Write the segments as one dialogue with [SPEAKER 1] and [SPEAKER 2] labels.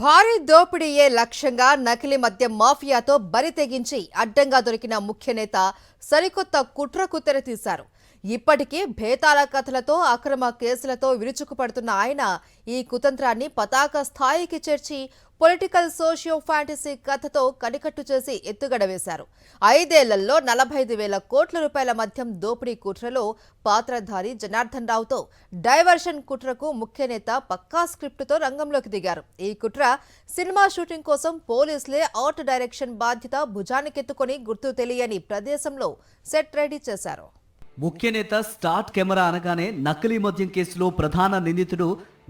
[SPEAKER 1] భారీ దోపిడీయే లక్ష్యంగా నకిలీ మద్యం మాఫియాతో బరి తెగించి అడ్డంగా దొరికిన ముఖ్య నేత సరికొత్త కుట్రకు తెరతీశారు. ఇప్పటికే భేతాల కథలతో అక్రమ కేసులతో విరుచుకుపడుతున్న ఆయన ఈ కుతంత్రాన్ని పతాక స్థాయికి చేర్చి పొలిటికల్ సోషియో ఫ్యాంటసీ కథతో కనికట్టు చేసి ఎత్తుగడ వేశారు. 5 ఏళ్లలో 45,000 కోట్ల రూపాయల మద్యం దోపిడీ కుట్రలో పాత్రధారి జనార్దన్ రావుతో డైవర్షన్ కుట్రకు ముఖ్య నేత పక్కా స్క్రిప్టుతో రంగంలోకి దిగారు. ఈ కుట్ర సినిమా షూటింగ్ కోసం పోలీసులే ఆర్ట్ డైరెక్షన్ బాధ్యత భుజానికెత్తుకొని గుర్తు తెలియని ప్రదేశంలో సెట్ రెడీ చేశారు.
[SPEAKER 2] ముఖ్య నేత స్టార్ట్ కెమెరా అనగానే నకిలీ మద్యం కేసులో ప్రధాన నిందితుడు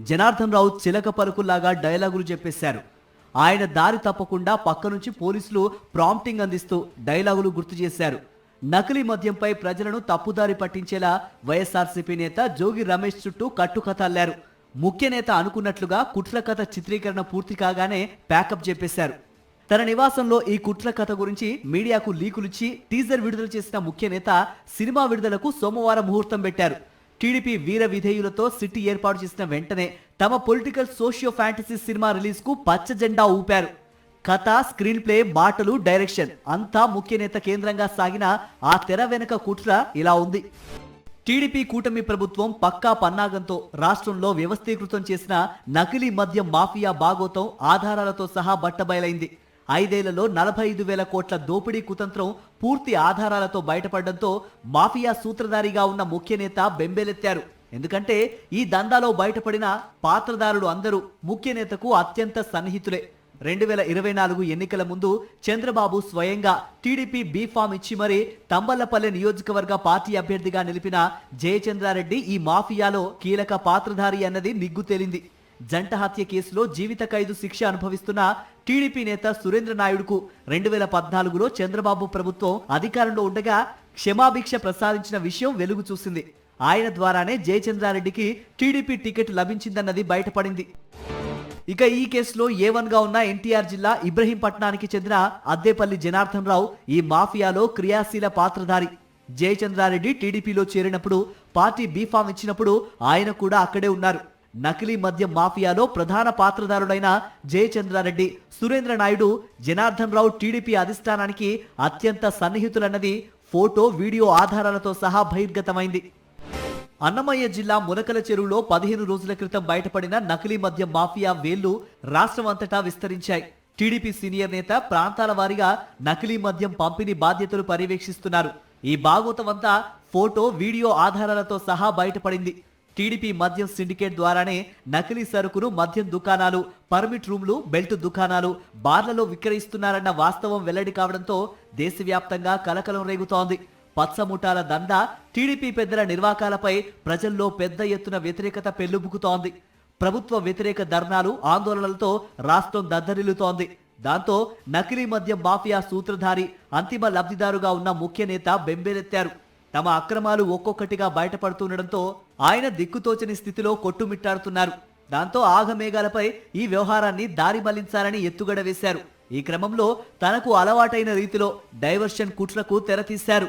[SPEAKER 2] జనార్దన్ రావు చిలక పలుకుల్లాగా డైలాగులు చెప్పేశారు. ఆయన దారి తప్పకుండా పక్క నుంచి పోలీసులు ప్రాంప్టింగ్ అందిస్తూ డైలాగులు గుర్తు చేశారు. నకిలీ మద్యంపై ప్రజలను తప్పుదారి పట్టించేలా వైఎస్ఆర్సీపీ నేత జోగి రమేష్ చుట్టూ కట్టుకథ అల్లారు. ముఖ్య నేత అనుకున్నట్లుగా కుట్ర కథ చిత్రీకరణ పూర్తి కాగానే ప్యాకప్ చెప్పేశారు. తన నివాసంలో ఈ కుట్ర కథ గురించి మీడియాకు లీకులిచ్చి టీజర్ విడుదల చేసిన ముఖ్య నేత సినిమా విడుదలకు సోమవారం ముహూర్తం పెట్టారు. టీడీపీ వీర విధేయులతో సిటీ ఏర్పాటు చేసిన వెంటనే తమ political socio fantasy cinema release కు పచ్చ జెండా ఊపారు. కథ, స్క్రీన్ ప్లే, మాటలు, డైరెక్షన్ అంతా ముఖ్య నేత కేంద్రంగా సాగిన ఆ తెర వెనక కుట్ర ఇలా ఉంది. టీడీపీ కూటమి ప్రభుత్వం పక్కా పన్నాగంతో రాష్ట్రంలో వ్యవస్థీకృతం చేసిన నకిలీ మద్యం మాఫియా బాగోతం ఆధారాలతో సహా బట్టబయలైంది. 5 ఏళ్లలో 45,000 కోట్ల దోపిడీ కుతంత్రం పూర్తి ఆధారాలతో బయటపడడంతో మాఫియా సూత్రధారిగా ఉన్న ముఖ్య నేత బెంబేలెత్తారు. ఎందుకంటే ఈ దందాలో బయటపడిన పాత్రదారులు అందరూ ముఖ్య నేతకు అత్యంత సన్నిహితులే. 2024 ఎన్నికల ముందు చంద్రబాబు స్వయంగా టీడీపీ బీఫామ్ ఇచ్చి మరీ తంబళ్లపల్లె నియోజకవర్గ పార్టీ అభ్యర్థిగా నిలిపిన జయచంద్రారెడ్డి ఈ మాఫియాలో కీలక పాత్రధారి అన్నది నిగ్గు తేలింది. జంట హత్య కేసులో జీవిత ఖైదు శిక్ష అనుభవిస్తున్న టీడీపీ నేత సురేంద్ర నాయుడుకు 2014లో చంద్రబాబు ప్రభుత్వం అధికారంలో ఉండగా క్షమాభిక్ష ప్రసాదించిన విషయం వెలుగు చూసింది. ఆయన ద్వారానే జయచంద్రారెడ్డికి టీడీపీ టికెట్ లభించిందన్నది బయటపడింది. ఇక ఈ కేసులో A1గా ఉన్న ఎన్టీఆర్ జిల్లా ఇబ్రహీంపట్నానికి చెందిన అద్దేపల్లి జనార్దన్ రావు ఈ మాఫియాలో క్రియాశీల పాత్రధారి. జయచంద్రారెడ్డి టీడీపీలో చేరినప్పుడు పార్టీ బీఫామ్ ఇచ్చినప్పుడు ఆయన కూడా అక్కడే ఉన్నారు. నకిలీ మద్యం మాఫియాలో ప్రధాన పాత్రధారుడైన జయచంద్రారెడ్డి, సురేంద్ర నాయుడు, జనార్దన్ రావు టీడీపీ అధిష్టానానికి అత్యంత సన్నిహితులన్నది ఫోటో, వీడియో ఆధారాలతో సహా బహిర్గతమైంది. అన్నమయ్య జిల్లా మునకల చెరువులో 15 రోజుల క్రితం బయటపడిన నకిలీ మద్యం మాఫియా వేళ్లు రాష్ట్రం అంతటా విస్తరించాయి. టీడీపీ సీనియర్ నేత ప్రాంతాల వారీగా నకిలీ మద్యం పంపిణీ బాధ్యతలు పర్యవేక్షిస్తున్నారు. ఈ భాగోతమంతా ఫోటో, వీడియో ఆధారాలతో సహా బయటపడింది. టీడీపీ మద్యం సిండికేట్ ద్వారానే నకిలీ సరుకును మద్యం దుకాణాలు, పర్మిట్ రూమ్లు, బెల్ట్ దుకాణాలు, బార్లలో విక్రయిస్తున్నారన్న వాస్తవం వెల్లడి కావడంతో దేశవ్యాప్తంగా కలకలం రేగుతోంది. పచ్చముఠాల దందా, టీడీపీ పెద్దల నిర్వాకాలపై ప్రజల్లో పెద్ద ఎత్తున వ్యతిరేకత పెల్లుబుకుతోంది. ప్రభుత్వ వ్యతిరేక ధర్నాలు, ఆందోళనలతో రాష్ట్రం దద్దరిల్లుతోంది. దాంతో నకిలీ మద్యం మాఫియా సూత్రధారి, అంతిమ లబ్ధిదారుగా ఉన్న ముఖ్య నేత బెంబేలెత్తారు. తమ అక్రమాలు ఒక్కొక్కటిగా బయటపడుతుండటంతో ఆయన దిక్కుతోచని స్థితిలో కొట్టుమిట్టాడుతున్నారు. దాంతో ఆగమేఘాలపై ఈ వ్యవహారాన్ని దారి మళ్లించాలని ఎత్తుగడ వేశారు. ఈ క్రమంలో తనకు అలవాటైన రీతిలో డైవర్షన్ కుట్రకు తెరతీశారు.